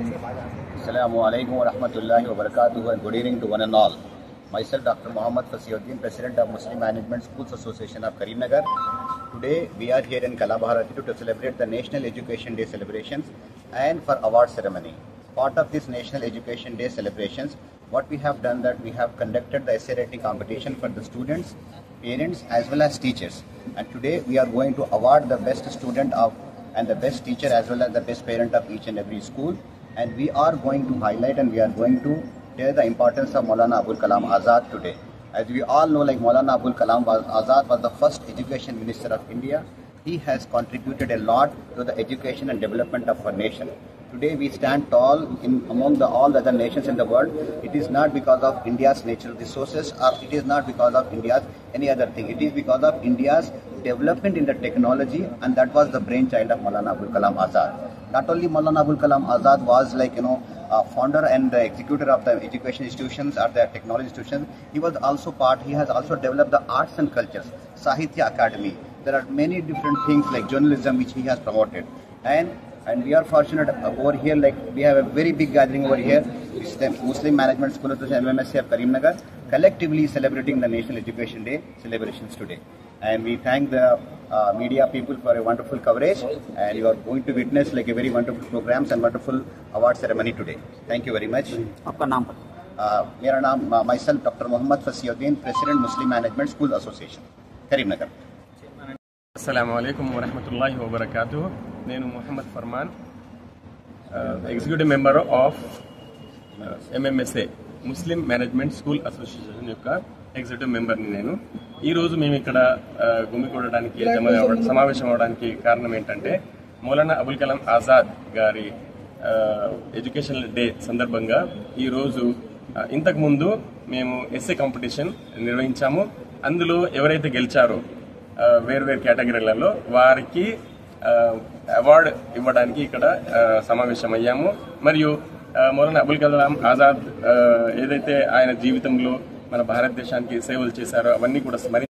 Assalamu alaikum wa rahmatullahi wa barakatuhu, and good evening to one and all. Myself, Dr. Muhammad Fasiyuddin, President of Muslim Management Schools Association of Karimnagar. Today, we are here in Kalabharati to celebrate the National Education Day celebrations and for award ceremony. Part of this National Education Day celebrations, what we have done that we have conducted the essay writing competition for the students, parents as well as teachers. And today, we are going to award the best student of and the best teacher as well as the best parent of each and every school. And we are going to highlight and we are going to tell the importance of Maulana Abul Kalam Azad today. As we all know, like Maulana Abul Kalam Azad was the first education minister of India. He has contributed a lot to the education and development of our nation. Today we stand tall among all the other nations in the world. It is not because of India's natural resources, or it is not because of India's any other thing. It is because of India's development in the technology, and that was the brainchild of Maulana Abul Kalam Azad. Not only Maulana Abul Kalam Azad was founder and the executor of the education institutions or the technology institutions, he has also developed the arts and cultures, Sahitya Academy. There are many different things like journalism which he has promoted. And we are fortunate over here, like we have a very big gathering over here. It's the Muslim Management School Association MMSC of Karimnagar, collectively celebrating the National Education Day celebrations today. And we thank the media people for a wonderful coverage, and you are going to witness like a very wonderful programs and wonderful award ceremony today. Thank you very much. आपका नाम? मेरा नाम myself Dr. Muhammad Fasiyuddin, President Muslim Management School Association, Karimnagar. Assalamu alaikum wa rahmatullahi wa barakatuh. నేను Mohammed Farman, executive member of MMSA Muslim management school association యొక్క executive మెంబర్ని నేను. ఈరోజు మేము ఇక్కడ గుమికూడడానికి సమావేశం అవడానికి కారణం ఏంటంటే, మౌలానా అబుల్ కలాం ఆజాద్ గారి ఎడ్యుకేషనల్ డే సందర్భంగా ఈరోజు ఇంతకుముందు మేము ఎస్ఏ కాంపిటీషన్ నిర్వహించాము. అందులో ఎవరైతే గెలిచారో వేరు కేటగిరీలలో వారికి అవార్డు ఇవ్వడానికి ఇక్కడ సమావేశమయ్యాము. మరియు మౌలానా అబుల్ కలాం ఆజాద్ ఏదైతే ఆయన జీవితంలో మన భారతదేశానికి సేవలు చేశారో అవన్నీ కూడా